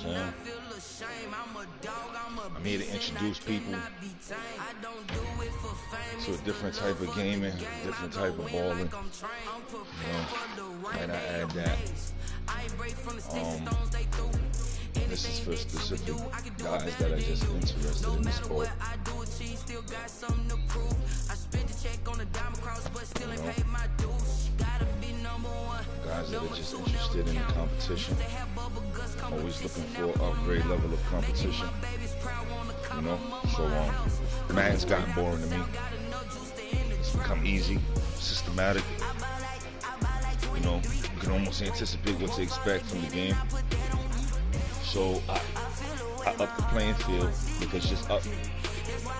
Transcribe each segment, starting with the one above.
saying? I'm here to introduce people to a different type of gaming, different type of balling. You know, and I add that. This is for specific guys that are just interested in the sport. Guys that are just interested in the competition, always looking for an upgrade level of competition. You know, so Madden's gotten boring to me. It's become easy, systematic. You know, you can almost anticipate what to expect from the game. So I up the playing field, because just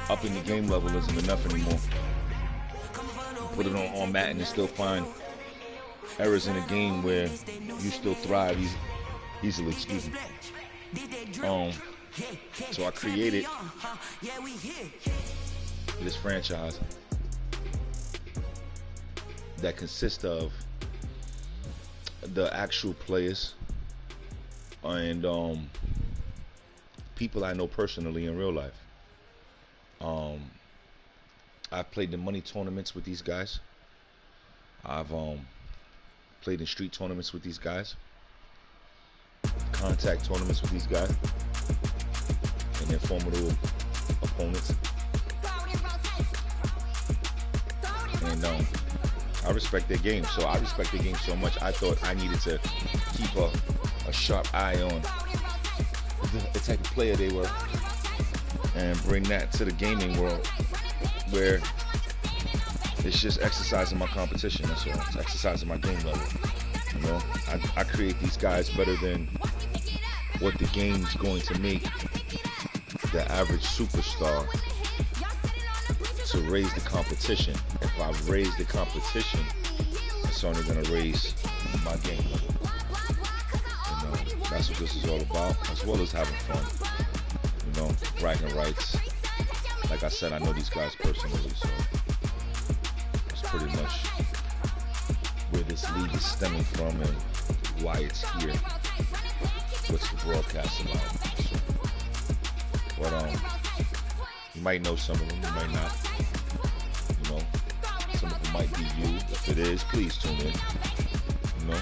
upping the game level isn't enough anymore. Put it on Madden and still find errors in a game where you still thrive easily. Excuse me. So I created this franchise that consists of the actual players and people I know personally in real life. I've played in money tournaments with these guys. I've played in street tournaments with these guys, contact tournaments with these guys, and their formidable opponents. And I respect their game. So I respect their game so much, I thought I needed to keep a sharp eye on the type of player they were and bring that to the gaming world, where it's just exercising my competition. That's all. It's exercising my game level. You know, I create these guys better than what the game's going to make the average superstar to raise the competition. If I raise the competition, it's only going to raise my game level. You know, that's what this is all about, as well as having fun. You know, bragging rights. Like I said, I know these guys personally, so that's pretty much where this league is stemming from and why it's here. What's the broadcast about? So, but you might know some of them, you might not. You know, some of them might be you. If it is, please tune in. You know,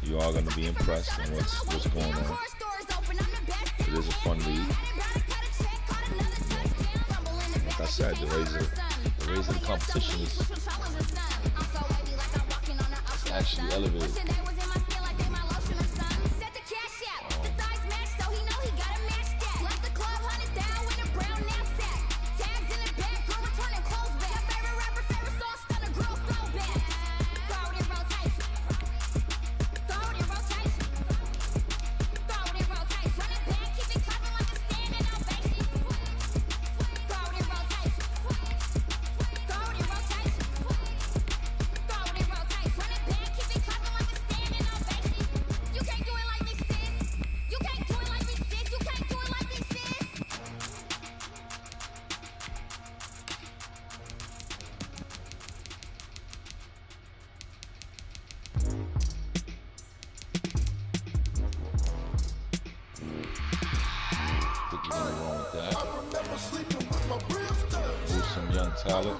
you are going to be impressed in what's going on. It is a fun league. You know, like I said, the raise of the competition is actually elevated. Talent.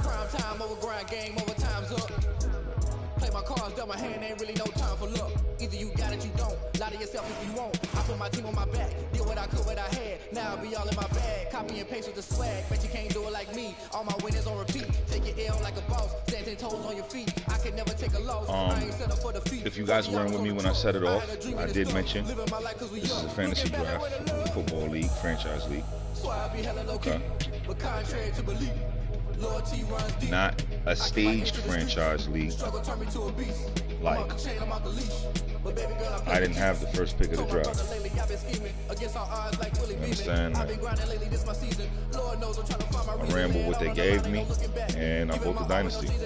Prime time over grind, game over, time's up. Play my cards, dealt my hand, ain't really no time for luck. Either you got it, you don't. Lie to yourself if you won't. I put my team on my back, did what I could, what I had. Now I be all in my bag, copy and paste with the swag. Bet you can't do it like me. All my winners on repeat. Take your L like a boss, stand 10 toes on your feet. I can never take a loss. I ain't set up for defeat. If you guys weren't with me when I set it off, I did mention this is a fantasy draft, football league, franchise league. Okay. Not a staged franchise league. Like, I didn't have the first pick of the draft. You understand? I ran with what they gave me, and I built a dynasty. You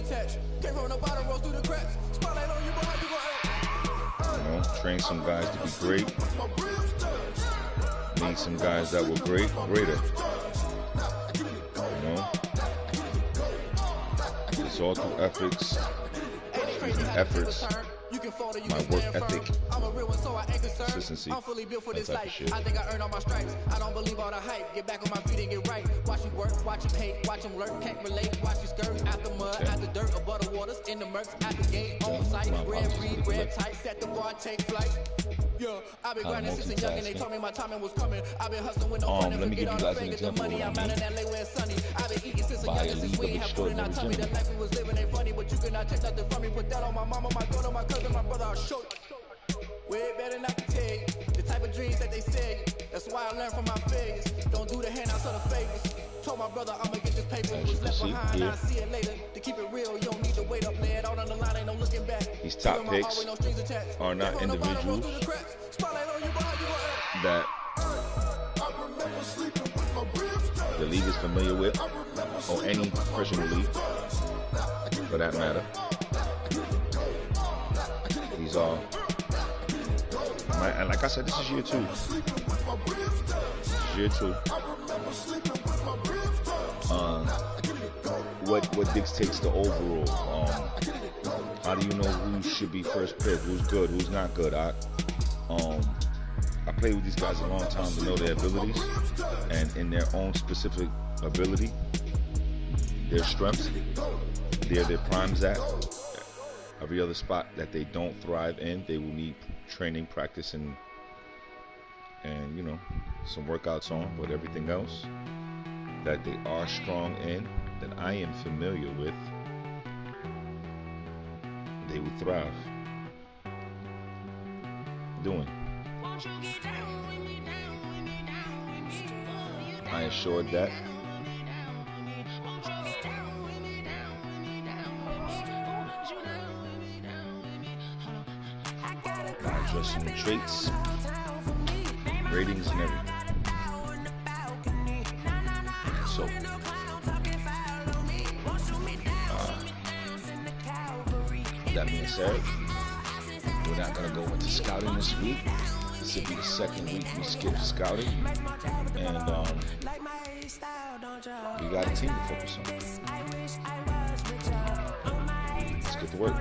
know, trained some guys to be great. Made some guys that were greater. You know, It's all through efforts, my work ethic, consistency, that type of shit. I think I earned all my stripes. I don't believe all the hype. Get back on my feet and get right. Watch you work, watch him hate, watch him lurk. Can't relate, watch you skirt. Out the mud, out the dirt, above the waters, in the murks, at the gate, on site. Red breed, red tight, set the bar, take flight. Yeah, I've been grinding since a young and they told me my timing was coming. I've been hustling with no fun and forget all the fingers, the money. I'm out in LA where it's sunny. I've been eating since a young and since we ain't have food and I tell me the life we was living ain't funny, but you cannot take nothing from me. Put that on my mama, my daughter, my cousin, my brother, I'll show you. Way better not to tell you the type of dreams that they say. That's why I learned from my failures. Don't do the handouts or the favors. Told my brother I'ma get this paper. It was left behind, I'll see it later. To keep it real, you don't need to wait up, lay it out on the line, ain't no looking back. These top picks are not individuals that the league is familiar with, or any Christian league, for that matter. These are, and like I said, this is year 2. This is year 2. What dictates the overall? How do you know who should be first pick? Who's good? Who's not good? I played with these guys a long time to know their abilities, and in their own specific ability, their strengths, their primes at. Every other spot that they don't thrive in, they will need training, practice, and you know, some workouts on. But everything else that they are strong in, that I am familiar with, they will thrive doing. I assured that. By addressing the traits, ratings, and everything. So, that being said, we're not going to go into scouting this week. This will be the second week we skipped scouting. And we got a team to focus on. Let's get to work.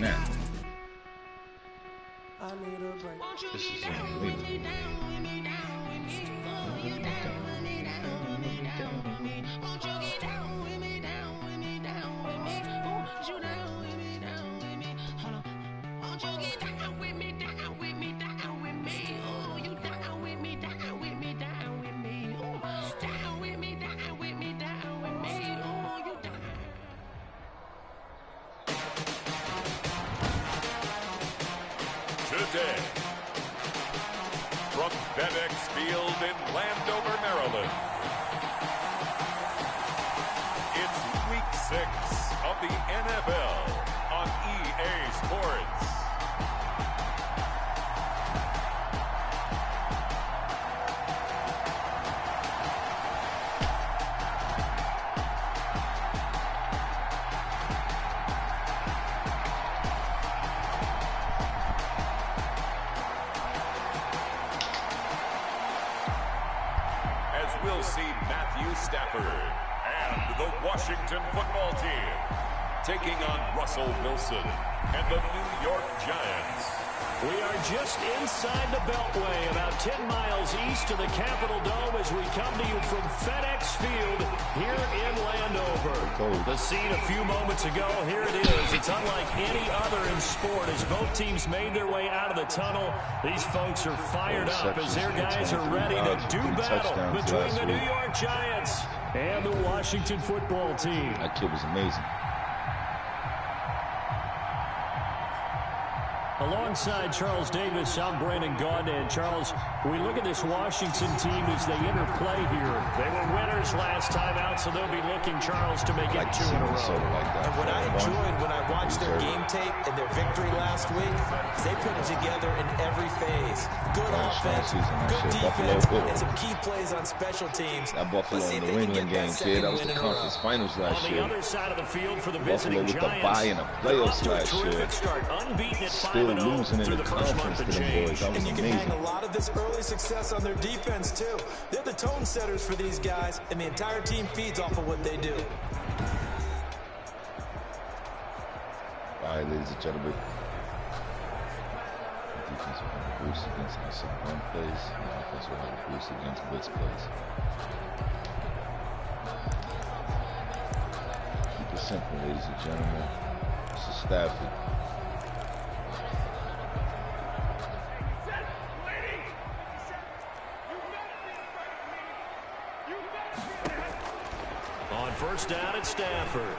Now, this is unbelievable. Today, from FedEx Field in Landover, Maryland, it's Week 6 of the NFL on EA Sports. We'll see Matthew Stafford and the Washington football team taking on Russell Wilson and the New York Giants. We are just inside the Beltway, about 10 miles east of the Capitol Dome as we come to you from FedEx Field here in Landover. The scene a few moments ago, here it is. It's unlike any other in sport as both teams made their way out of the tunnel. These folks are fired up as their guys are ready to do battle between the New York Giants and the Washington football team. That kid was amazing. Alongside Charles Davis, I'm Brandon Gaudin. And Charles, we look at this Washington team as they interplay here. They were winners last time out, so they'll be looking, Charles, to make it 2 in a row. And what I enjoyed when I watched their game tape and their victory last week is they put it together in every phase. Good offense, good defense, and some key plays on special teams. That Buffalo and New England game, kid. That was the conference finals last year. On the other side of the field for the Buffalo with the bye in the playoffs last year. Still losing in the conference to them boys. That was and you can hang amazing. a lot of this early success on their defense, too. They're the tone setters for these guys, and the entire team feeds off of what they do. All right, ladies and gentlemen. The defense will have a boost against outside run plays. The offense will have a boost against blitz plays. Keep it simple, ladies and gentlemen. This is Stafford. On first down at Stafford.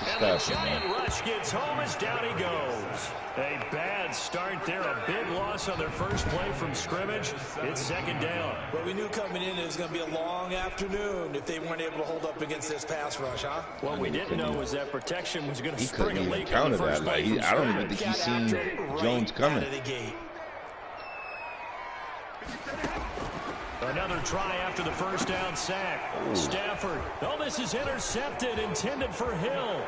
And the giant rush gets home as down he goes. A bad start there, a big loss on their first play from scrimmage. It's second down. But we knew coming in it was going to be a long afternoon if they weren't able to hold up against this pass rush, huh? What we didn't know was that protection was going to spring a He leak couldn't on even the counter first that. play Like, I don't even think he's seen Jones coming. Another try after the first down sack. Ooh. Stafford. Oh, this is intercepted, intended for Hill.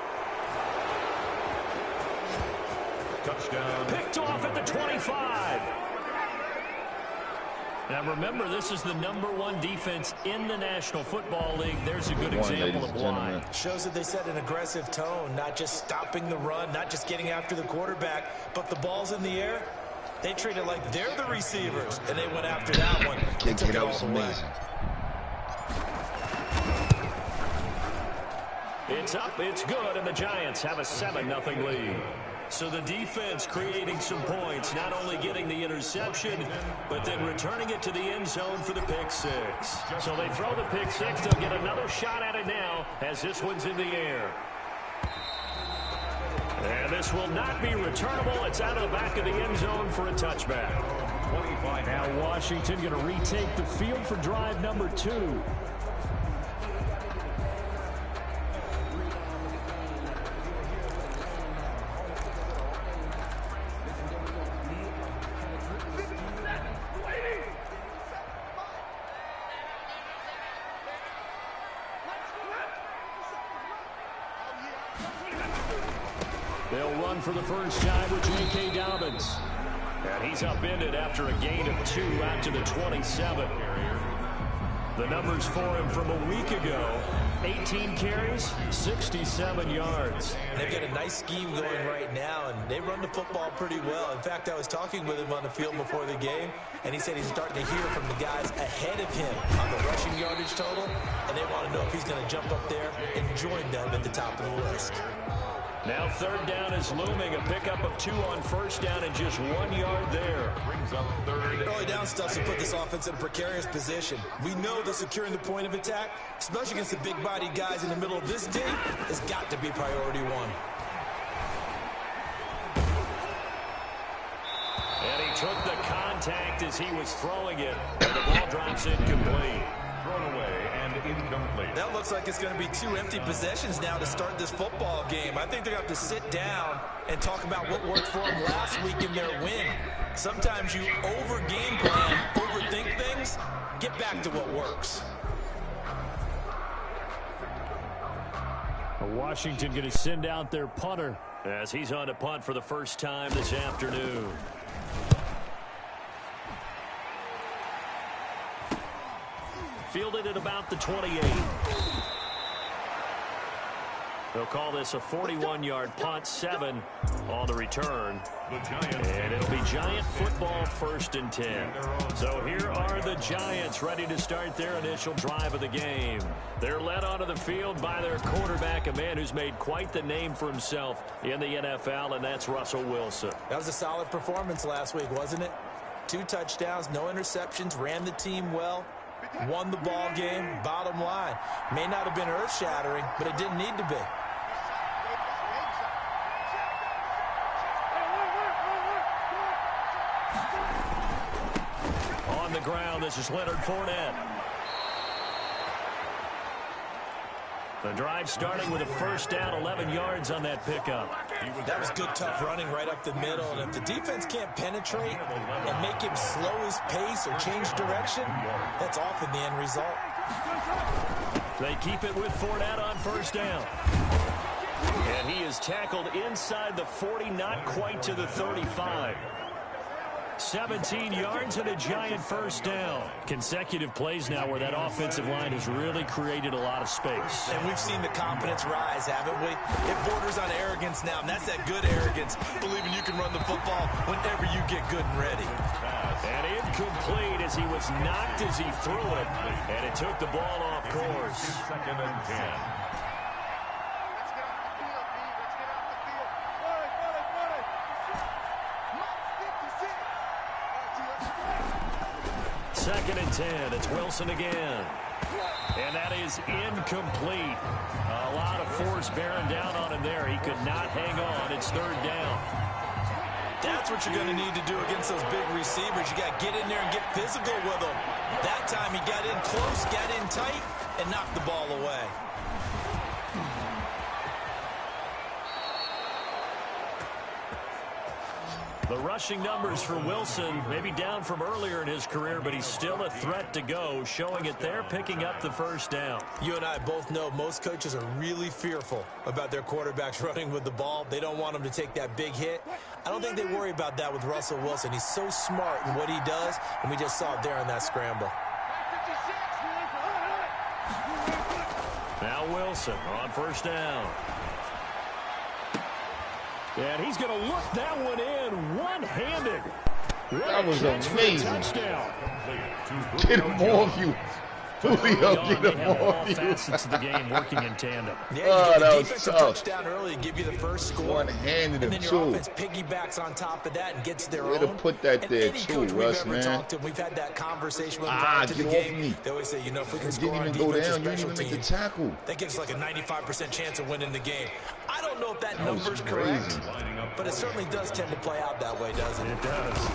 Touchdown. Picked off at the 25. Now remember, this is the #1 defense in the National Football League. There's a good example of why. Shows that they set an aggressive tone, not just stopping the run, not just getting after the quarterback, but the ball's in the air. They treat it like they're the receivers, and they went after that one. That was amazing. It's up, it's good, and the Giants have a 7-0 lead. So the defense creating some points, not only getting the interception, but then returning it to the end zone for the pick six. So they throw the pick six. They'll get another shot at it now as this one's in the air. And this will not be returnable. It's out of the back of the end zone for a touchback. Now Washington going to retake the field for drive number 2. They'll run for the first time with J.K. Dobbins. And he's upended after a gain of 2 out to the 27. The numbers for him from a week ago: 18 carries, 67 yards. They've got a nice scheme going right now, and they run the football pretty well. In fact, I was talking with him on the field before the game, and he said he's starting to hear from the guys ahead of him on the rushing yardage total, and they want to know if he's going to jump up there and join them at the top of the list. Now third down is looming. A pickup of 2 on first down and just 1 yard there. Brings up third. Early down stuff to put this offense in a precarious position. We know that securing the point of attack, especially against the big-bodied guys in the middle of this day, has got to be priority 1. And he took the contact as he was throwing it. And the ball drops incomplete. Thrown away and incomplete. That looks like it's going to be 2 empty possessions now to start this football game. I think they're going to have to sit down and talk about what worked for them last week in their win. Sometimes you over-game plan, overthink things. Get back to what works. Washington going to send out their punter as he's on to punt for the first time this afternoon. Fielded at about the 28. They'll call this a 41-yard punt, 7 on the return. And it'll be Giant football, 1st and 10. So here are the Giants ready to start their initial drive of the game. They're led onto the field by their quarterback, a man who's made quite the name for himself in the NFL, and that's Russell Wilson. That was a solid performance last week, wasn't it? 2 touchdowns, no interceptions, ran the team well. Won the ball game. Bottom line, may not have been earth-shattering, but it didn't need to be. On the ground, this is Leonard Fournette. The drive starting with a first down, 11 yards on that pickup. That was good, tough running right up the middle. And if the defense can't penetrate and make him slow his pace or change direction, that's often the end result. They keep it with Fournette on first down. And he is tackled inside the 40, not quite to the 35. 17 yards and a giant first down. Consecutive plays now where that offensive line has really created a lot of space. And we've seen the confidence rise, haven't we? It borders on arrogance now, and that's that good arrogance, believing you can run the football whenever you get good and ready. And incomplete as he was knocked as he threw it, and it took the ball off course. Second and 10. Second and 10. It's Wilson again. And that is incomplete. A lot of force bearing down on him there. He could not hang on. It's third down. That's what you're going to need to do against those big receivers. You got to get in there and get physical with them. That time he got in close, got in tight, and knocked the ball away. The rushing numbers for Wilson, maybe down from earlier in his career, but he's still a threat to go, showing it there, picking up the first down. You and I both know most coaches are really fearful about their quarterbacks running with the ball. They don't want them to take that big hit. I don't think they worry about that with Russell Wilson. He's so smart in what he does, and we just saw it there in that scramble. Now Wilson on first down. And he's going to look that one in one-handed. That was amazing. Get him off you. Julio, get him off you. Facets of the game working in tandem. Yeah, that was tough. Touchdown early to give you the first score. One-handed and him, then too. your offense piggybacks on top of that and gets their Way own. to put that and there, any too, coach Russ, we've ever man. talked to, we've had that conversation with prior to the get game. off me. They always say, you know, if we can It score didn't on even go defense or down. You didn't special even make the teams, tackle. that gives us like a 95% chance of winning the game. I don't know if that That was number's crazy. correct, but it certainly does tend to play out that way, doesn't it? It does.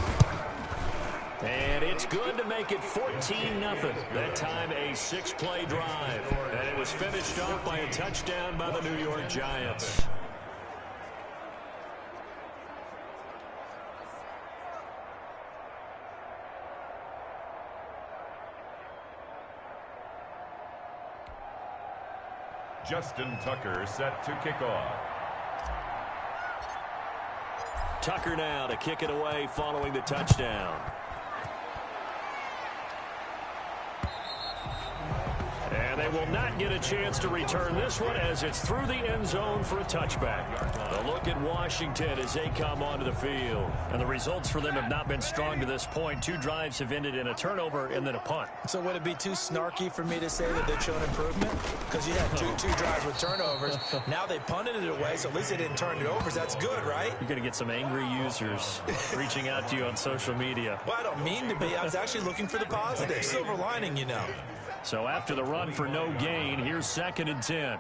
And it's good to make it 14-0. That time a 6-play drive. And it was finished off by a touchdown by the New York Giants. Justin Tucker set to kick off. Tucker now to kick it away following the touchdown. And they will not get a chance to return this one as it's through the end zone for a touchback. A look at Washington as they come onto the field. And the results for them have not been strong to this point. 2 drives have ended in a turnover and then a punt. So would it be too snarky for me to say that they've shown improvement? Because you had two drives with turnovers. Now they punted it away, so at least they didn't turn it over. So that's good, right? You're going to get some angry users reaching out to you on social media. Well, I don't mean to be. I was actually looking for the positive. Silver lining, you know. So after the run for no gain, here's 2nd and 10.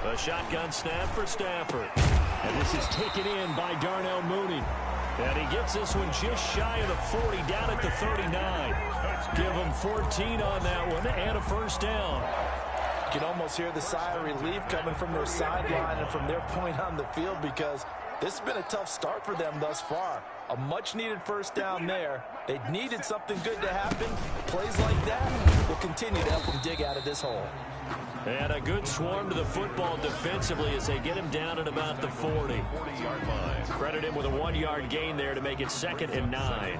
A shotgun snap for Stafford. And this is taken in by Darnell Mooney. And he gets this one just shy of the 40, down at the 39. Give him 14 on that one and a first down. You can almost hear the sigh of relief coming from their sideline and from their point on the field because this has been a tough start for them thus far. A much-needed first down there. They needed something good to happen. Plays like that will continue to help them dig out of this hole. And a good swarm to the football defensively as they get him down at about the 40. 40-yard line. Credit him with a 1-yard gain there to make it 2nd and 9.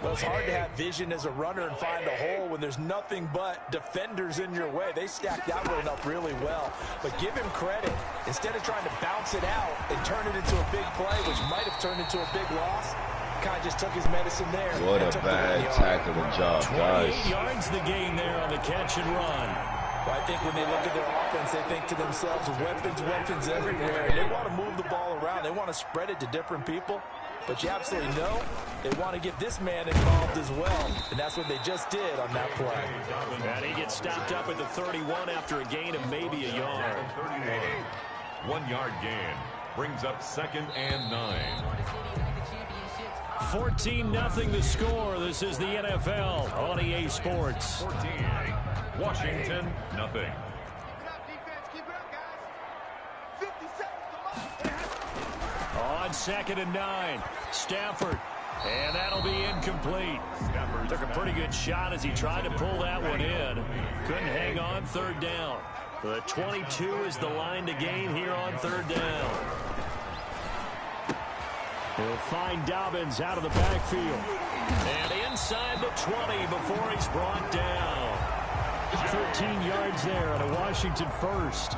Well, it's hard to have vision as a runner and find a hole when there's nothing but defenders in your way. They stacked that one up really well. But give him credit. Instead of trying to bounce it out and turn it into a big play, which might have turned into a big loss, kind of just took his medicine there. What a bad tackling job, guys. 28 yards the gain there on the catch and run. Well, I think when they look at their offense, they think to themselves, weapons everywhere. And they want to move the ball around. They want to spread it to different people. But you absolutely know they want to get this man involved as well. And that's what they just did on that play. And he gets stopped up at the 31 after a gain of maybe a yard. 1-yard gain brings up 2nd and 9. 14-0 the score. This is the NFL on EA Sports. 14. Washington, nothing. on 2nd and 9. Stafford. And that'll be incomplete. Took a pretty good shot as he tried to pull that one in. Couldn't hang on 3rd down. The 22 is the line to gain here on 3rd down. He'll find Dobbins out of the backfield. And inside the 20 before he's brought down. 13 yards there on a Washington first.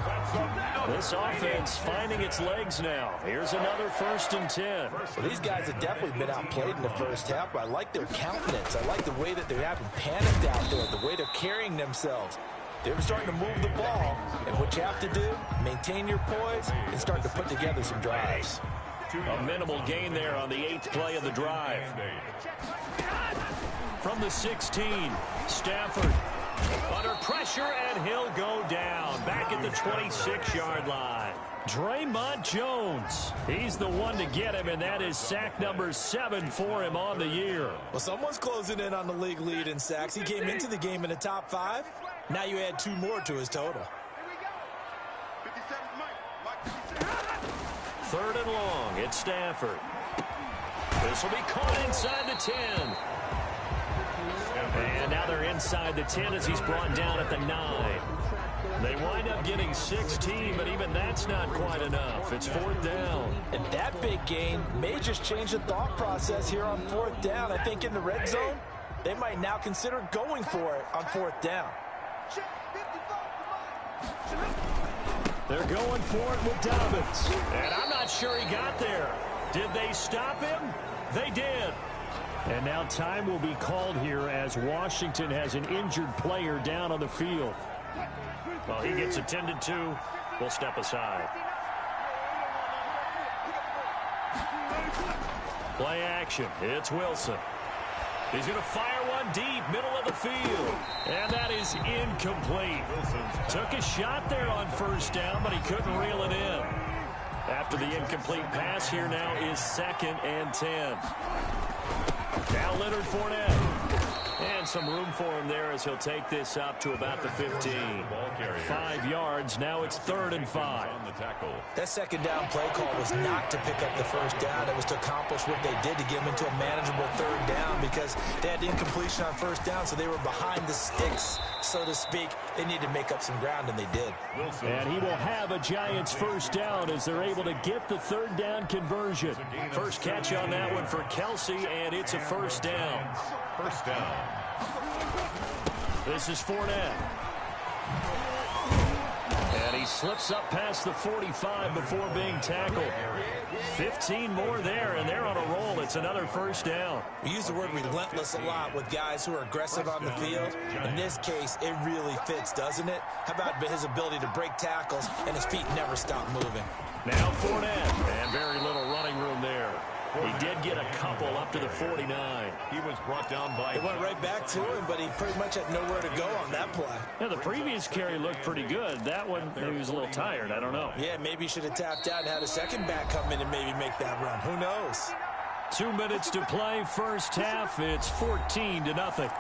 This offense finding its legs now. Here's another 1st and 10. Well, these guys have definitely been outplayed in the first half, but I like their countenance. I like the way that they're having panicked out there, the way they're carrying themselves. They're starting to move the ball, and what you have to do, maintain your poise and start to put together some drives. A minimal gain there on the 8th play of the drive. From the 16, Stafford under pressure, and he'll go down back at the 26-yard line. Draymond Jones, he's the one to get him, and that is sack number 7 for him on the year. Well, someone's closing in on the league lead in sacks. He came into the game in the top 5. Now you add 2 more to his total. 3rd and long, it's Stafford. This will be caught inside the 10. And now they're inside the 10 as he's brought down at the 9. They wind up getting 16, but even that's not quite enough. It's 4th down. And that big gain may just change the thought process here on 4th down. I think in the red zone, they might now consider going for it on 4th down. They're going for it with Dobbins. And I'm not sure he got there. Did they stop him? They did. And now time will be called here as Washington has an injured player down on the field. Well, he gets attended to. We'll step aside. Play action. It's Wilson. He's going to fire one deep, middle of the field. And that is incomplete. Took a shot there on 1st down, but he couldn't reel it in. After the incomplete pass, here now is 2nd and 10. Now Leonard Fournette. And some room for him there as he'll take this up to about the 15. 5 yards. Now it's 3rd and 5. That 2nd down play call was not to pick up the 1st down. It was to accomplish what they did to get him into a manageable 3rd down because they had incompletion on 1st down, so they were behind the sticks, so to speak. They needed to make up some ground, and they did. And he will have a Giants 1st down as they're able to get the 3rd down conversion. First catch on that one for Kelsey, and it's a 1st down. 1st down. This is Fournette. And he slips up past the 45 before being tackled. 15 more there, and they're on a roll. It's another 1st down. We use the word relentless a lot with guys who are aggressive on the field. In this case, it really fits, doesn't it? How about his ability to break tackles, and his feet never stop moving? Now Fournette, and very little running room there. He did get a couple up to the 49. He was brought down by... It went right back to him, but he pretty much had nowhere to go on that play. Yeah, the previous carry looked pretty good. That one, maybe he was a little tired. I don't know. Yeah, maybe he should have tapped out and had a second back come in and maybe make that run. Who knows? 2 minutes to play. First half, it's 14-0.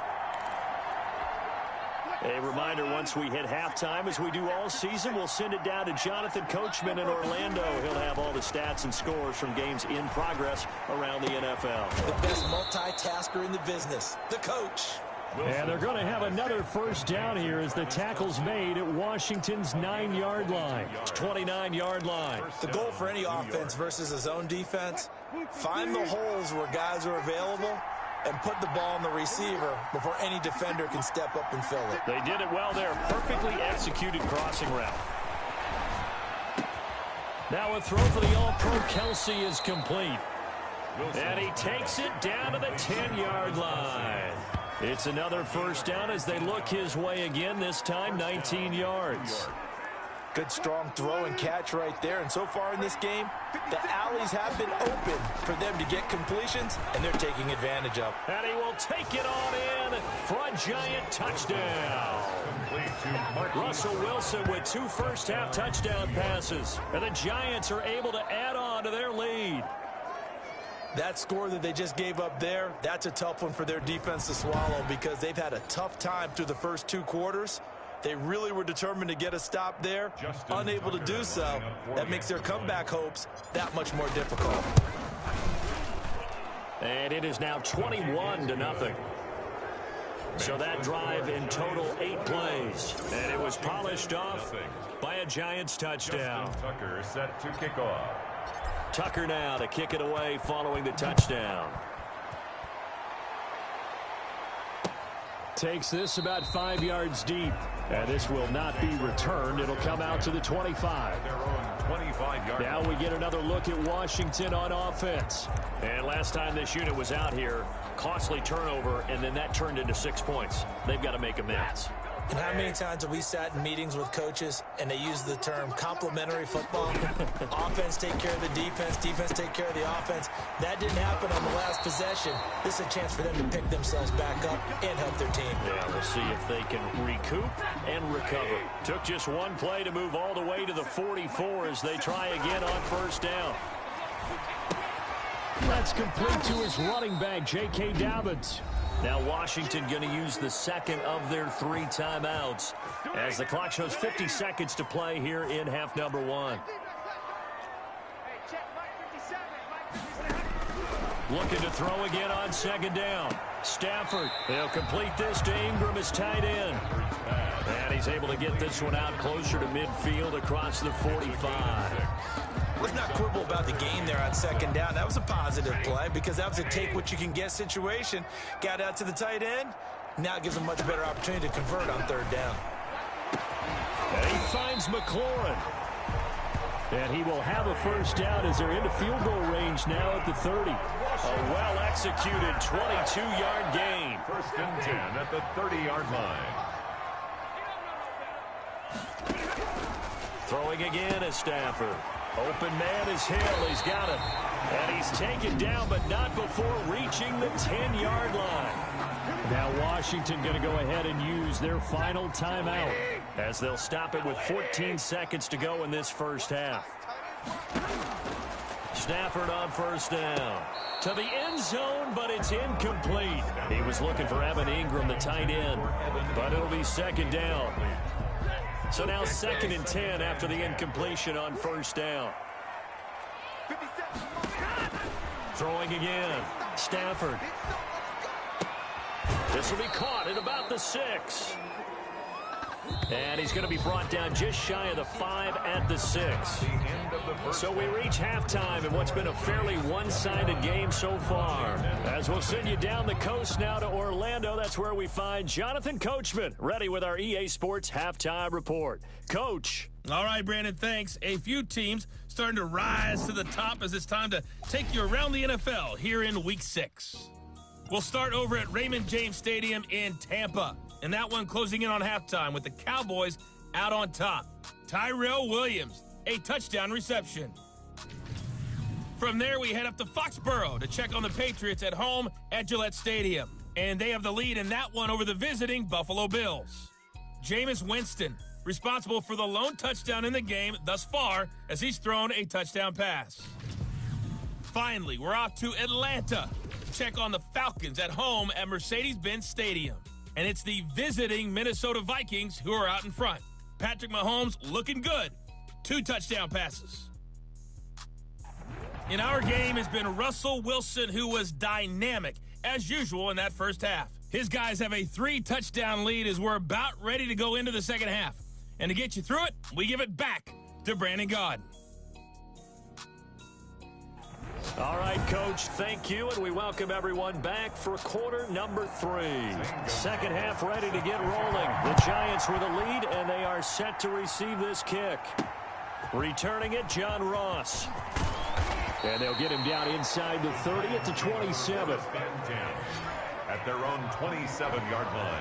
A reminder, once we hit halftime, as we do all season, we'll send it down to Jonathan Coachman in Orlando. He'll have all the stats and scores from games in progress around the NFL. The best multitasker in the business, the coach. And they're going to have another 1st down here as the tackle's made at Washington's 9-yard line. 29-yard line. The goal for any offense versus a zone defense, find the holes where guys are available and put the ball on the receiver before any defender can step up and fill it. They did it well there. Perfectly executed crossing route. Now a throw for the All-Pro Kelsey is complete. And he takes it down to the 10-yard line. It's another 1st down as they look his way again, this time 19 yards. Good strong throw and catch right there. And so far in this game, the alleys have been open for them to get completions, and they're taking advantage of. And he will take it on in for a Giant touchdown. Russell Wilson with 2 first-half touchdown passes. And the Giants are able to add on to their lead. That score that they just gave up there, that's a tough one for their defense to swallow because they've had a tough time through the first 2 quarters. They really were determined to get a stop there. Unable to do so, that makes their comeback hopes that much more difficult. And it is now 21-0. So that drive in total 8 plays. And it was polished off by a Giants touchdown. Justin Tucker set to kick off. Tucker now to kick it away following the touchdown. Takes this about 5 yards deep. And this will not be returned. It'll come out to the 25. Their own 25-yard line. Now we get another look at Washington on offense. And last time this unit was out here, costly turnover, and then that turned into 6 points. They've got to make amends. And how many times have we sat in meetings with coaches and they use the term complementary football? Offense take care of the defense, defense take care of the offense. That didn't happen on the last possession. This is a chance for them to pick themselves back up and help their team. Yeah, we'll see if they can recoup and recover. Took just one play to move all the way to the 44 as they try again on first down. That's complete to his running back, J.K. Dobbins. Now Washington going to use the second of their 3 timeouts as the clock shows 50 seconds to play here in half number 1. Looking to throw again on second down. Stafford, they'll complete this to Ingram as tight end. And he's able to get this one out closer to midfield across the 45. Let's not quibble about the game there on second down. That was a positive play because that was a take-what-you-can-get situation. Got out to the tight end. Now it gives them a much better opportunity to convert on third down. And he finds McLaurin. And he will have a first down as they're into field goal range now at the 30. A well-executed 22-yard gain. First and 10 at the 30-yard line. Throwing again is Stafford. Open man is Hill. He's got it. And he's taken down, but not before reaching the 10-yard line. Now Washington going to go ahead and use their final timeout as they'll stop it with 14 seconds to go in this first half. Stafford on first down. To the end zone, but it's incomplete. He was looking for Evan Ingram, the tight end, but it'll be second down. So now 2nd and 10 after the incompletion on first down. Throwing again. Stafford. This will be caught at about the 6. And he's going to be brought down just shy of the 5 at the 6. So we reach halftime in what's been a fairly one-sided game so far. As we'll send you down the coast now to Orlando, that's where we find Jonathan Coachman, ready with our EA Sports Halftime Report. Coach. All right, Brandon, thanks. A few teams starting to rise to the top as it's time to take you around the NFL here in Week 6. We'll start over at Raymond James Stadium in Tampa. And that one closing in on halftime with the Cowboys out on top. Tyrell Williams, a touchdown reception. From there, we head up to Foxborough to check on the Patriots at home at Gillette Stadium. And they have the lead in that one over the visiting Buffalo Bills. Jameis Winston, responsible for the lone touchdown in the game thus far as he's thrown a touchdown pass. Finally, we're off to Atlanta to check on the Falcons at home at Mercedes-Benz Stadium. And it's the visiting Minnesota Vikings who are out in front. Patrick Mahomes looking good. 2 touchdown passes. In our game has been Russell Wilson, who was dynamic, as usual, in that first half. His guys have a 3-touchdown lead as we're about ready to go into the second half. And to get you through it, we give it back to Brandon Gaudin. All right, Coach, thank you, and we welcome everyone back for quarter number 3. Second half ready to get rolling. The Giants with a lead, and they are set to receive this kick. Returning it, John Ross. And they'll get him down inside the 30 at the 27. At their own 27-yard line.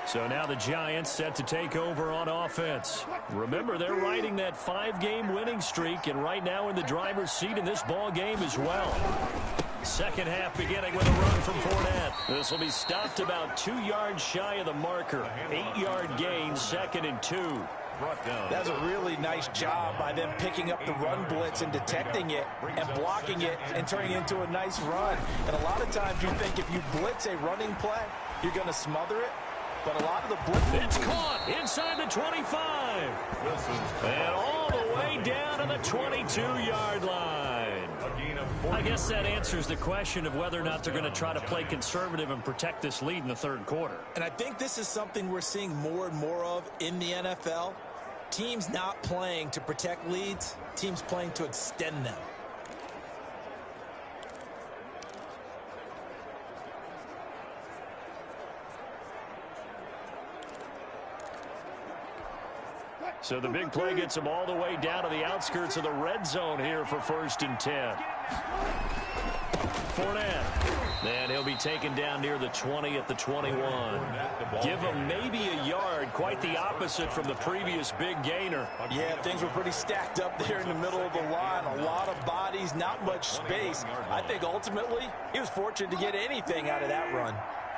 So now the Giants set to take over on offense. Remember, they're riding that 5-game winning streak, and right now in the driver's seat in this ball game as well. Second half beginning with a run from Fournette. This will be stopped about 2 yards shy of the marker. 8-yard gain, 2nd and 2. That's a really nice job by them picking up the run blitz and detecting it and blocking it and turning it into a nice run. And a lot of times you think if you blitz a running play, you're going to smother it. but a lot of the It's caught inside the 25. And all the way down to the 22-yard line. I guess that answers the question of whether or not they're going to try to play conservative and protect this lead in the third quarter. And I think this is something we're seeing more and more of in the NFL. Teams not playing to protect leads, teams playing to extend them. So the big play gets him all the way down to the outskirts of the red zone here for 1st and 10. Fournette. And he'll be taken down near the 20 at the 21. Give him maybe a yard. Quite the opposite from the previous big gainer. Yeah, things were pretty stacked up there in the middle of the line. A lot of bodies, not much space. I think ultimately he was fortunate to get anything out of that run.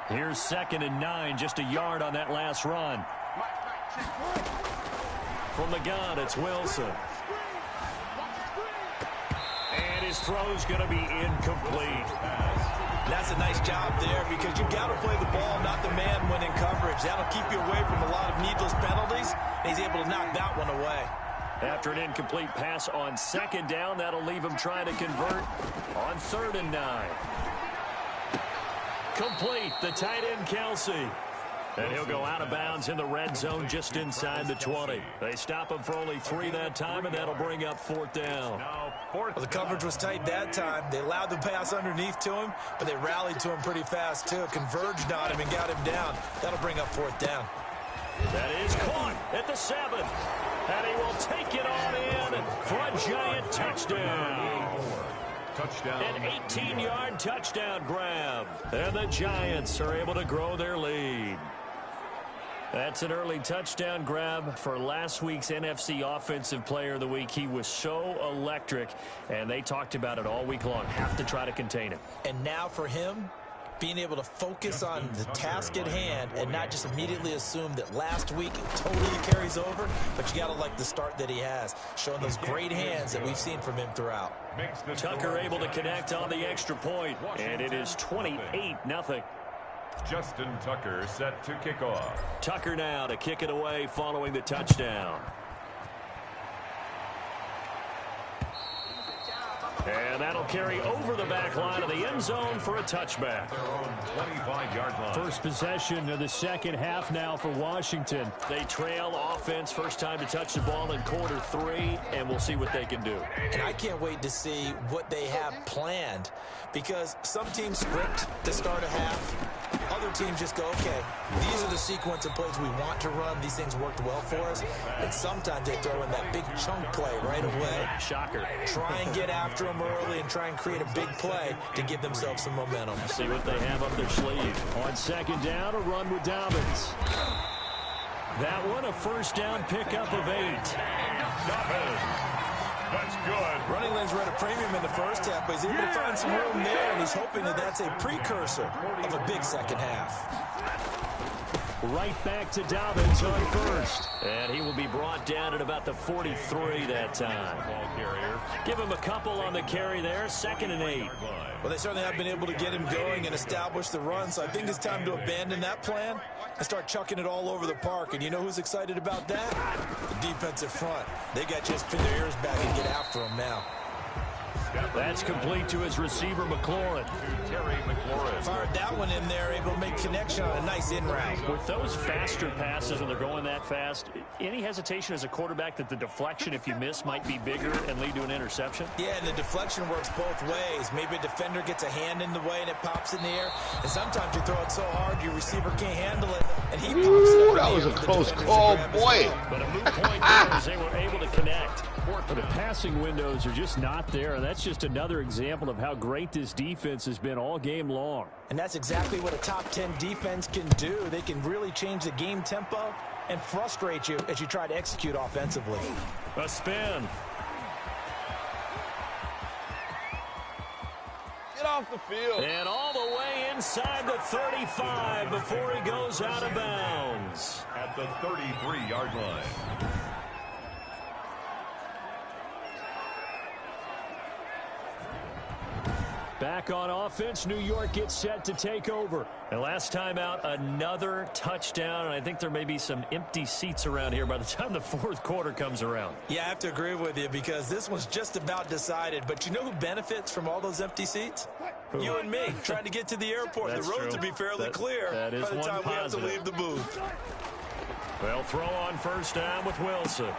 Here's 2nd and 9, just a yard on that last run. From the gun, it's Wilson. And his throw's going to be incomplete. That's a nice job there because you've got to play the ball, not the man when in coverage. That'll keep you away from a lot of needless penalties. And he's able to knock that one away. After an incomplete pass on 2nd down, that'll leave him trying to convert on 3rd and 9. Complete, the tight end Kelsey. And he'll go out of bounds in the red zone just inside the 20. They stop him for only 3 that time, and that'll bring up 4th down. Well, the coverage was tight that time. They allowed the pass underneath to him, but they rallied to him pretty fast, too. Converged on him and got him down. That'll bring up 4th down. That is caught at the 7. And he will take it on in for a giant touchdown. An 18-yard touchdown grab. And the Giants are able to grow their lead. That's an early touchdown grab for last week's NFC Offensive Player of the Week. He was so electric, and they talked about it all week long. Have to try to contain him. And now for him, being able to focus on the task at hand and not just immediately assume that last week it totally carries over, but you got to like the start that he has, showing those great hands that we've seen from him throughout. Tucker able to connect on the extra point, and it is 28-0. Justin Tucker set to kick off. Tucker now to kick it away following the touchdown. And that'll carry over the back line of the end zone for a touchback. 25-yard line. First possession of the second half now for Washington. They trail offense, first time to touch the ball in quarter 3, and we'll see what they can do. And I can't wait to see what they have planned, because some teams script to start a half. Other teams just go, okay, these are the sequence of plays we want to run. These things worked well for us. And sometimes they throw in that big chunk play right away. Shocker. Try and get after them early and try and create a big play to give themselves some momentum. See what they have up their sleeve. On 2nd down, a run with Dobbins. That one, a first down pickup of 8. That's good. Running lanes were at a premium in the first half, but he's able to find some room there, and he's hoping that that's a precursor of a big second half. Right back to Dobbins on first. And he will be brought down at about the 43 that time. Give him a couple on the carry there. 2nd and 8. Well, they certainly have been able to get him going and establish the run, so I think it's time to abandon that plan and start chucking it all over the park. And you know who's excited about that? The defensive front. They got to just pin their ears back and get after him now. That's complete to his receiver, McLaurin. Terry McLaurin. Fired that one in there, able to make connection on a nice in route. With those faster passes, and they're going that fast, any hesitation as a quarterback that the deflection, if you miss, might be bigger and lead to an interception? Yeah, and the deflection works both ways. Maybe a defender gets a hand in the way and it pops in the air. And sometimes you throw it so hard your receiver can't handle it, and he pops it up. That was a close call, boy. But a moot point there as they were able to connect. The passing windows are just not there, and that's just another example of how great this defense has been all game long. And that's exactly what a top 10 defense can do. They can really change the game tempo and frustrate you as you try to execute offensively. A spin. Get off the field. And all the way inside the 35 before he goes out of bounds. At the 33-yard line. Back on offense, New York gets set to take over. And last time out, another touchdown. And I think there may be some empty seats around here by the time the fourth quarter comes around. Yeah, I have to agree with you because this one's just about decided. But you know who benefits from all those empty seats? Who? You and me, trying to get to the airport. That's the roads true. will be fairly clear by the time we have to leave the booth. They'll throw on first down with Wilson.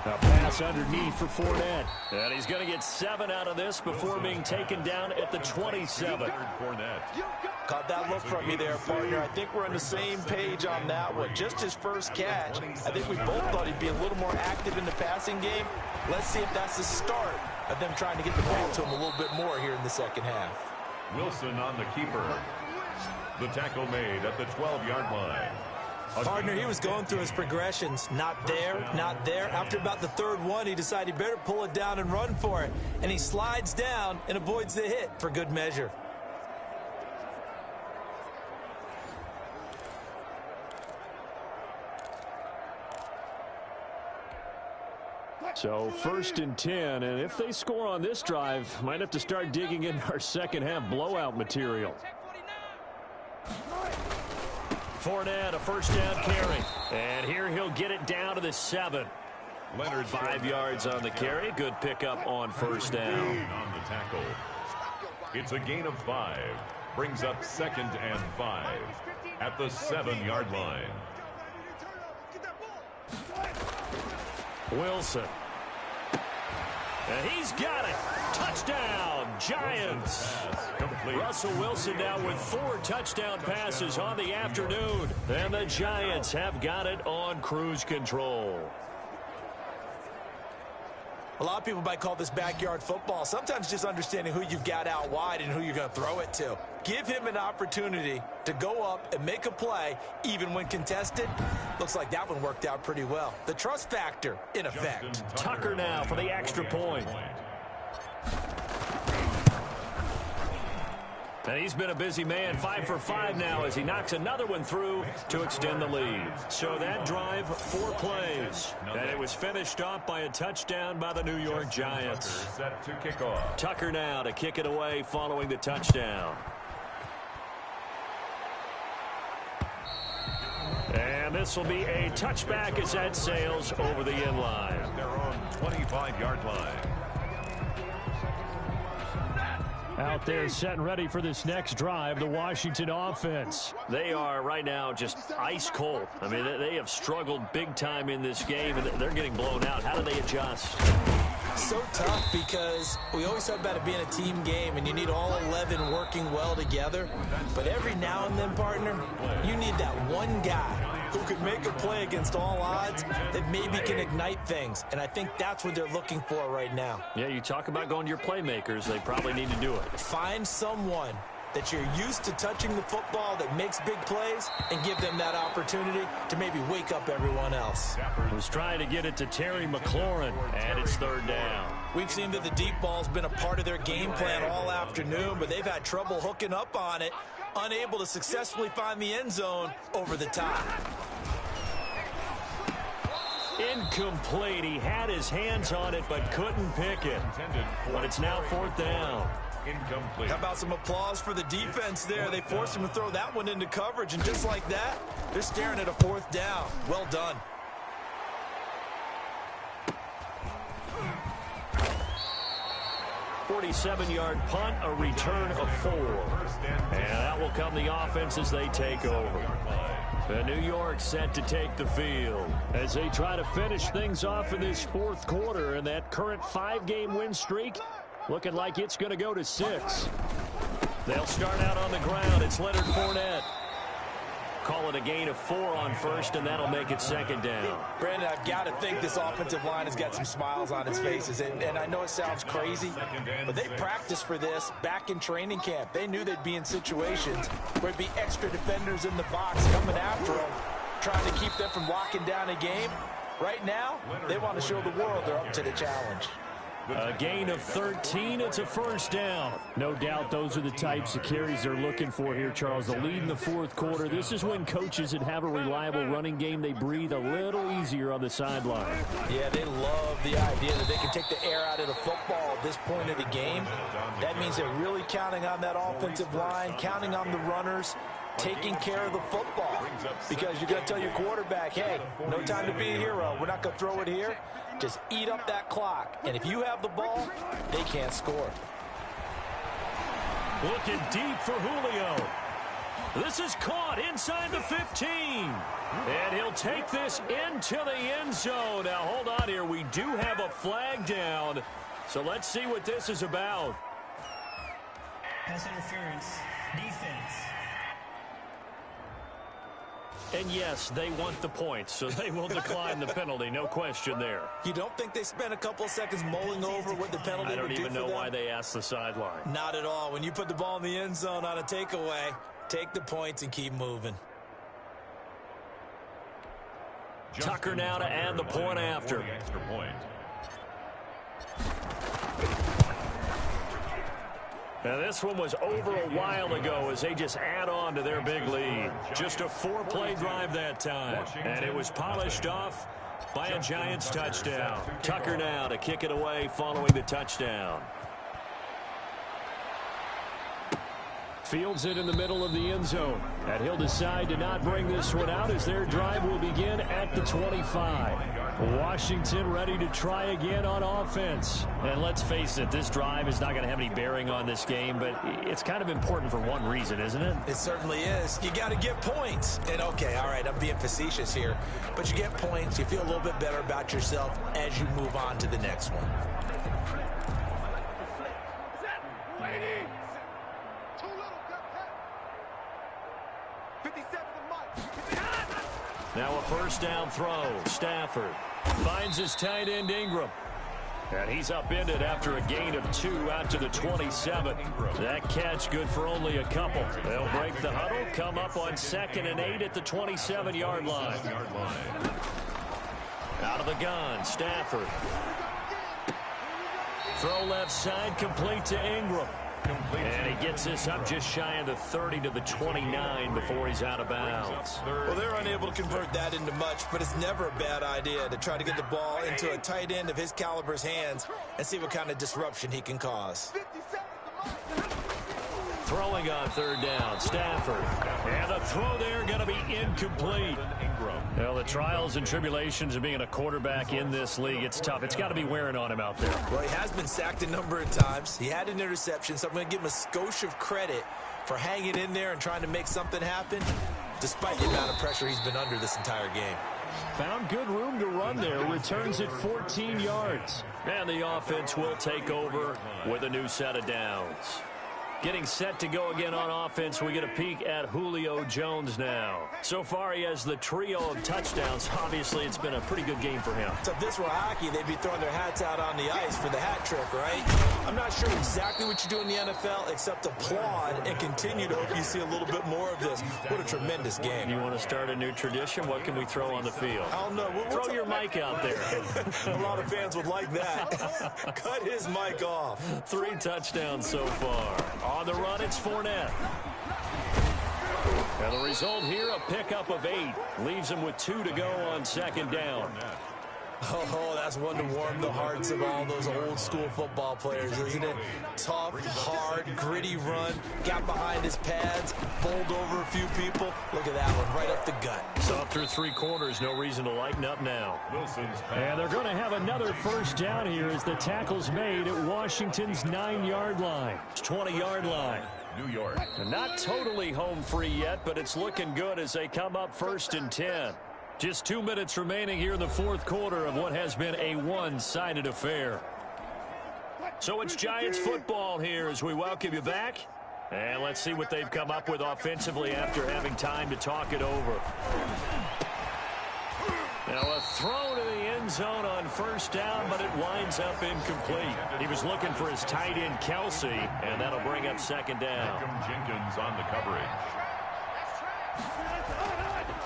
A pass underneath for Fournette. And he's going to get 7 out of this before being taken down at the 27. Caught that look from you there, partner. I think we're on the same page on that one. Just his first catch. I think we both thought he'd be a little more active in the passing game. Let's see if that's the start of them trying to get the ball to him a little bit more here in the second half. Wilson on the keeper. The tackle made at the 12-yard line. Partner, he was going through his progressions. Not there, not there. After about the third one, he decided he better pull it down and run for it. And he slides down and avoids the hit for good measure. So 1st and 10, and if they score on this drive, might have to start digging in our second half blowout material. Fournette, a first down carry. And here he'll get it down to the 7. Leonard 5 yards on the carry. Good pickup on first down. On the tackle. It's a gain of 5. Brings up 2nd and 5 at the 7-yard line. Wilson. And he's got it. Touchdown, Giants. Russell Wilson now with 4 touchdown passes on the afternoon. And the Giants have got it on cruise control. A lot of people might call this backyard football. Sometimes just understanding who you've got out wide and who you're going to throw it to. Give him an opportunity to go up and make a play, even when contested. Looks like that one worked out pretty well. The trust factor in effect. Tucker now for the extra point. And he's been a busy man, 5 for 5 now as he knocks another one through to extend the lead. So that drive, 4 plays. And it was finished off by a touchdown by the New York Giants. Set to kick off. Tucker now to kick it away following the touchdown. And this will be a touchback as that sails over the end line. They're on 25-yard line. Out there set and ready for this next drive, the Washington offense. They are right now just ice cold. I mean, they have struggled big time in this game, and they're getting blown out. How do they adjust? So tough because we always talk about it being a team game, and you need all 11 working well together. But every now and then, partner, you need that one guy who can make a play against all odds that maybe can ignite things. And I think that's what they're looking for right now. Yeah, you talk about going to your playmakers. They probably need to do it. Find someone that you're used to touching the football that makes big plays and give them that opportunity to maybe wake up everyone else. Was trying to get it to Terry McLaurin, and it's 3rd down. We've seen that the deep ball's been a part of their game plan all afternoon, but they've had trouble hooking up on it, unable to successfully find the end zone over the top. Incomplete. He had his hands on it but couldn't pick it. But it's now 4th down. Incomplete. How about some applause for the defense there? They forced him to throw that one into coverage, and just like that, they're staring at a 4th down. Well done. .47-yard punt, a return of 4. And that will come the offense as they take over. And New York set to take the field as they try to finish things off in this 4th quarter. And that current 5-game win streak looking like it's going to go to 6. They'll start out on the ground. It's Leonard Fournette. Call it a gain of 4 on first, and that'll make it 2nd down. Brandon, I've got to think this offensive line has got some smiles on its faces. And I know it sounds crazy, but they practiced for this back in training camp. They knew they'd be in situations where there'd be extra defenders in the box coming after them, trying to keep them from locking down a game. Right now, they want to show the world they're up to the challenge. A gain of 13. It's a 1st down. No doubt those are the types of carries they're looking for here, Charles. The lead in the 4th quarter. This is when coaches that have a reliable running game, they breathe a little easier on the sideline. Yeah, they love the idea that they can take the air out of the football. at this point of the game, that means they're really counting on that offensive line, counting on the runners, taking care of the football. Because you're going to tell your quarterback, hey, no time to be a hero. We're not going to throw it here. Just eat up that clock. And if you have the ball, they can't score. Looking deep for Julio. This is caught inside the 15. And he'll take this into the end zone. Now, hold on here. We do have a flag down. So let's see what this is about. Pass interference. Defense. And yes, they want the points, so they will decline the penalty. No question there. You don't think they spent a couple of seconds mulling over what the penalty would do for them? I don't even know why they asked the sideline. Not at all. When you put the ball in the end zone on a takeaway, take the points and keep moving. Tucker now to add the point after. Now this one was over a while ago as they just add on to their big lead. Just a 4-play drive that time. And it was polished off by a Giants touchdown. Tucker now to kick it away following the touchdown. Fields it in the middle of the end zone. And he'll decide to not bring this one out as their drive will begin at the 25. Washington ready to try again on offense. And let's face it, this drive is not going to have any bearing on this game, but it's kind of important for one reason, isn't it? It certainly is. You got to get points. And okay, all right, I'm being facetious here, but you get points, you feel a little bit better about yourself as you move on to the next one. Now a first down throw. Stafford finds his tight end Ingram. And he's upended after a gain of 2 out to the 27. That catch good for only a couple. They'll break the huddle, come up on 2nd and 8 at the 27-yard line. Out of the gun, Stafford. Throw left side, complete to Ingram. And he gets this up just shy of the 30 to the 29 before he's out of bounds. Well, they're unable to convert that into much, but it's never a bad idea to try to get the ball into a tight end of his caliber's hands and see what kind of disruption he can cause. Throwing on 3rd down, Stafford. And the throw there going to be incomplete. Well, the trials and tribulations of being a quarterback in this league, it's tough. It's got to be wearing on him out there. Well, he has been sacked a number of times. He had an interception, so I'm going to give him a skosh of credit for hanging in there and trying to make something happen, despite the amount of pressure he's been under this entire game. Found good room to run there. Returns at 14 yards. And the offense will take over with a new set of downs. Getting set to go again on offense, we get a peek at Julio Jones now. So far, he has the trio of touchdowns. Obviously, it's been a pretty good game for him. So if this were hockey, they'd be throwing their hats out on the ice for the hat trick, right? I'm not sure exactly what you do in the NFL except applaud and continue to hope you see a little bit more of this. What a tremendous game. You want to start a new tradition? What can we throw on the field? I don't know. Throw your mic out there. A lot of fans would like that. Cut his mic off. 3 touchdowns so far. On the run, it's Fournette. And the result here, a pickup of 8. Leaves him with 2 to go on 2nd down. Oh, that's one to warm the hearts of all those old school football players, isn't it? Tough, hard, gritty run. Got behind his pads, bowled over a few people. Look at that one, right up the gut. So up through 3 quarters, no reason to lighten up now. And they're going to have another first down here as the tackle's made at Washington's 9-yard line. It's 20-yard line. New York. And not totally home free yet, but it's looking good as they come up 1st and 10. Just 2 minutes remaining here in the 4th quarter of what has been a one-sided affair. So it's Giants football here as we welcome you back. And let's see what they've come up with offensively after having time to talk it over. Now a throw to the end zone on 1st down, but it winds up incomplete. He was looking for his tight end, Kelsey, and that'll bring up 2nd down. Jenkins on the coverage.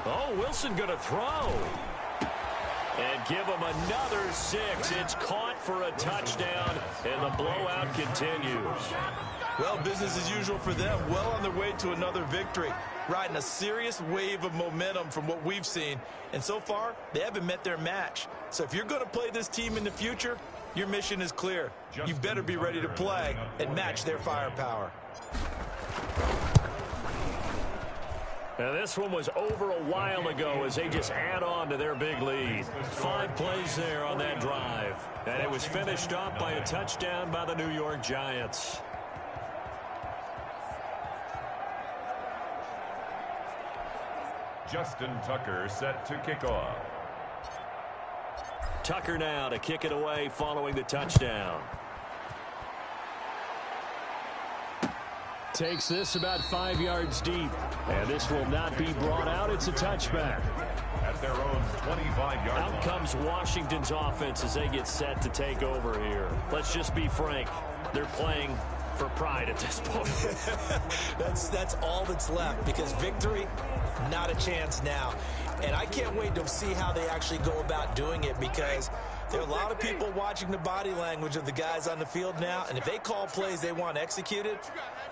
Oh, Wilson going to throw. And give him another 6. It's caught for a touchdown, and the blowout continues. Well, business as usual for them. Well on their way to another victory. Riding a serious wave of momentum from what we've seen. And so far, they haven't met their match. So if you're going to play this team in the future, Your mission is clear. You better be ready to play and match their firepower. Now this one was over a while ago as they just add on to their big lead. 5 plays there on that drive. And it was finished off by a touchdown by the New York Giants. Justin Tucker set to kick off. Tucker now to kick it away following the touchdown. Takes this about 5 yards deep. And this will not be brought out. It's a touchback. At their own 25-yard line. Out comes Washington's offense as they get set to take over here. Let's just be frank. They're playing for pride at this point. That's all that's left, because victory, not a chance now. And I can't wait to see how they actually go about doing it, because there are a lot of people watching the body language of the guys on the field now, and if they call plays they want executed,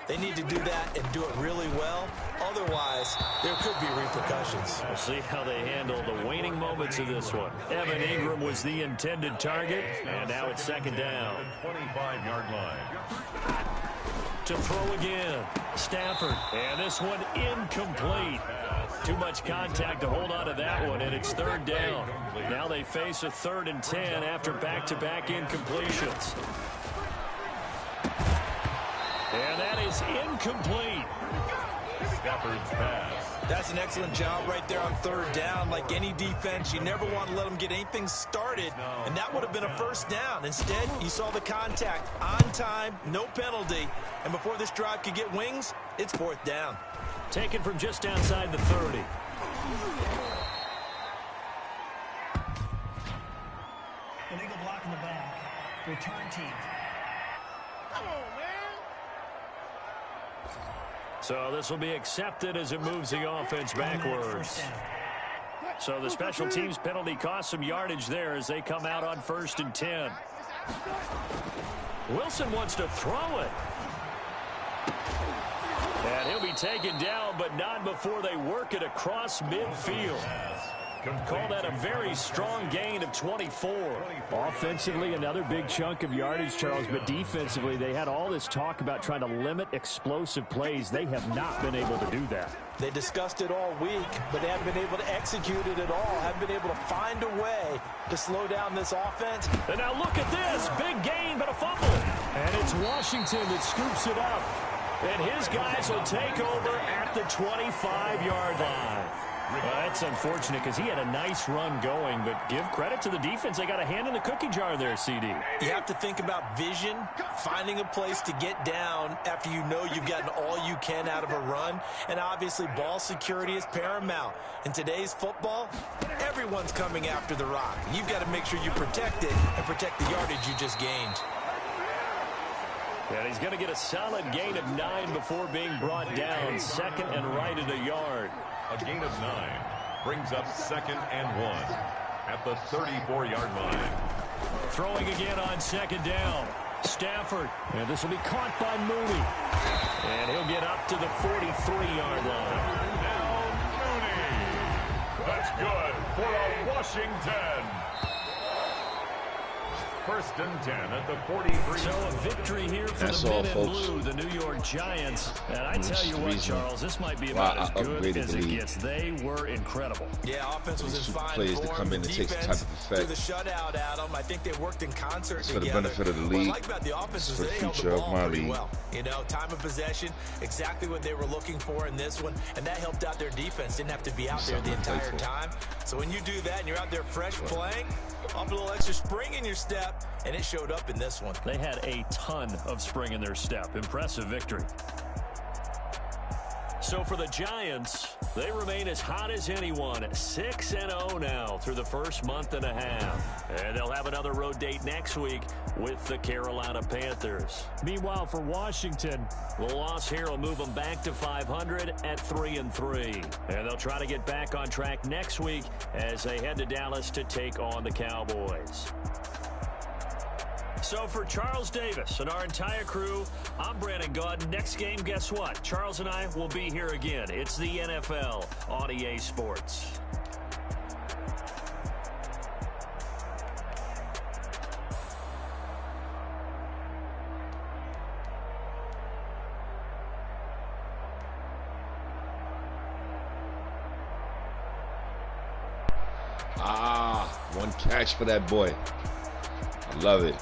they need to do that and do it really well. Otherwise, there could be repercussions. We'll see how they handle the waning moments of this one. Evan Ingram was the intended target, and now it's second down. 25-yard line. To throw again, Stafford, and this one incomplete. Too much contact to hold on to that one, and it's third down. Now they face a 3rd and 10 after back-to-back incompletions. And that is incomplete. Stafford's pass. That's an excellent job right there on 3rd down. Like any defense, you never want to let them get anything started, and that would have been a 1st down. Instead, you saw the contact on time, no penalty, and before this drive could get wings, it's 4th down. Taken from just outside the 30. Illegal block in the back. Return team. Come on, man. So this will be accepted as it moves the offense backwards. So the special teams penalty cost some yardage there as they come out on 1st and 10. Wilson wants to throw it. And he'll be taken down, but not before they work it across midfield. Call that a very strong gain of 24. Offensively, another big chunk of yardage, Charles, but defensively, they had all this talk about trying to limit explosive plays. They have not been able to do that. They discussed it all week, but they haven't been able to execute it at all. Haven't been able to find a way to slow down this offense. And now look at this. Big gain, but a fumble. And it's Washington that scoops it up. And his guys will take over at the 25-yard line. Well, that's unfortunate because he had a nice run going, but give credit to the defense. They got a hand in the cookie jar there, CD. You have to think about vision, finding a place to get down after you know you've gotten all you can out of a run, and obviously ball security is paramount. In today's football, everyone's coming after the rock. You've got to make sure you protect it and protect the yardage you just gained. And he's going to get a solid gain of 9 before being brought down. 2nd and right at a yard. A gain of 9 brings up 2nd and 1 at the 34-yard line. Throwing again on 2nd down. Stafford. And this will be caught by Mooney. And he'll get up to the 43-yard line. Now Mooney. That's good for a Washington. 1st and 10 at the 43. So a victory here for That's the all, men in folks. blue, the New York Giants. And I tell you what, Charles, this might be about as good as it gets. They were incredible. Yeah, offense was in Super fine players form. to come in and take some type of Through effect. the shutout, Adam. I think they worked in concert It's for the together. benefit of the What I league. like about the offense is For the they held the future of ball my pretty league. well. You know, time of possession, exactly what they were looking for in this one, and that helped out their defense. Didn't have to be out there the entire time. So when you do that and you're out there fresh playing, off a little extra spring in your step, and it showed up in this one. They had a ton of spring in their step. Impressive victory. So for the Giants, they remain as hot as anyone. 6-0 now through the first month and a half. And they'll have another road date next week with the Carolina Panthers. Meanwhile, for Washington, The loss here will move them back to 500 at 3-3. And they'll try to get back on track next week as they head to Dallas to take on the Cowboys. So for Charles Davis and our entire crew, I'm Brandon Gaudin. Next game, guess what? Charles and I will be here again. It's the NFL on EA Sports. One catch for that boy. I love it.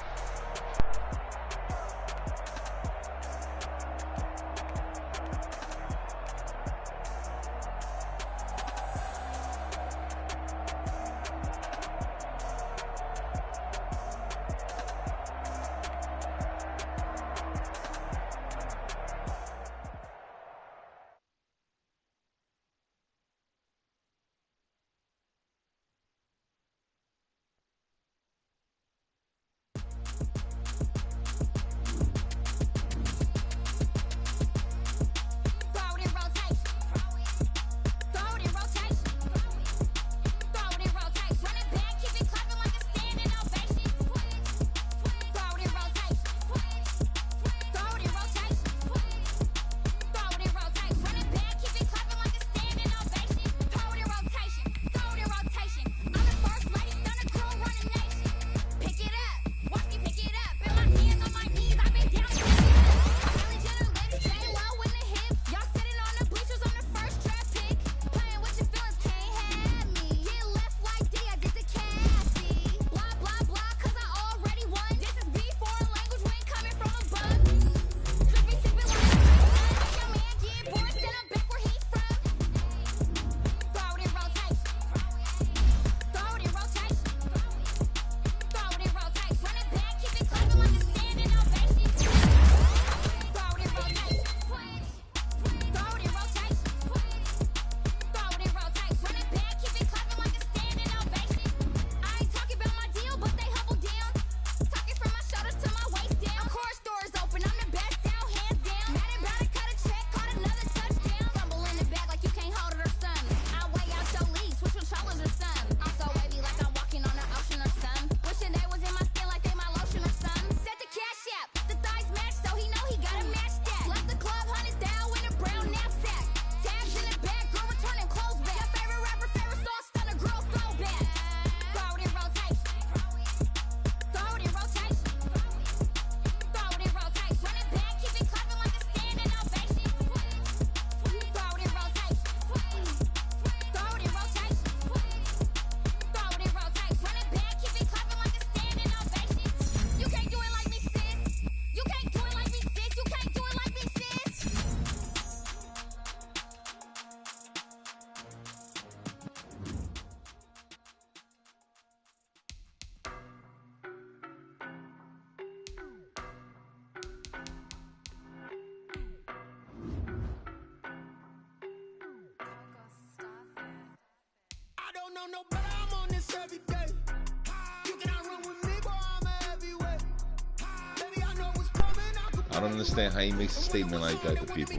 I don't understand how he makes a statement like that to people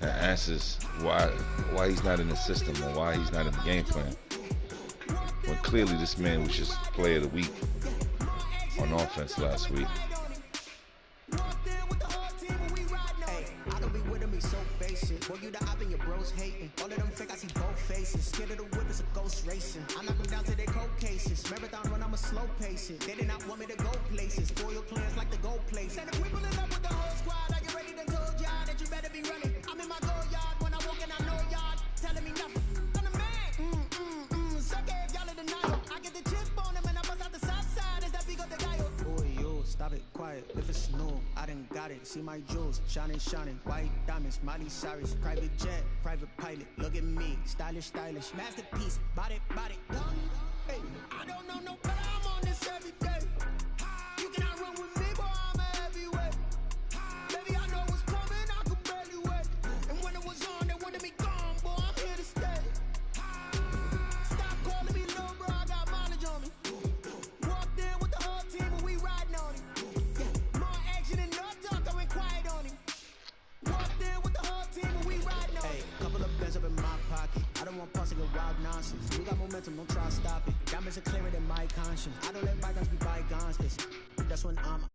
and answers why he's not in the system or why he's not in the game plan. When clearly this man was just player of the week on offense last week. I knock them down to their cold cases. Marathon run, I'm a slow pace it. They did not want me to go places. Foil plans like the gold place. And if we pulling up with the whole squad, are you ready to told y'all that you better be running? I'm in my go yard when I walk in, I know y'all telling me nothing. I'm the man. Suck it if y'all in denial. I get the chip on him and I bust out the south side. Is that big of the guy? Boy, yo, stop it, quiet. If it's new, I done got it. See my jewels, shining, shining. White diamonds, Miley Cyrus. Private jet, private pilot. Look at me, stylish, stylish. Masterpiece, body, body. Hey, I don't know no better. I'm on this every day. You cannot run with me, boy. I'm a heavyweight. Baby, I know what's coming. I could barely wait. And when it was on, they wanted me gone, boy. I'm here to stay. Stop calling me low, bro. I got mileage on me. Walked in with the whole team and we riding on it. Yeah, more action and no talk. I went quiet on him. Walked in with the whole team and we riding on it. Hey, couple of bands up in my pocket. I don't want parts of your wild nonsense. We got momentum, don't try to stop it. Diamonds are clearer than my conscience. I don't let bygones be bygones, 'cause that's when I'm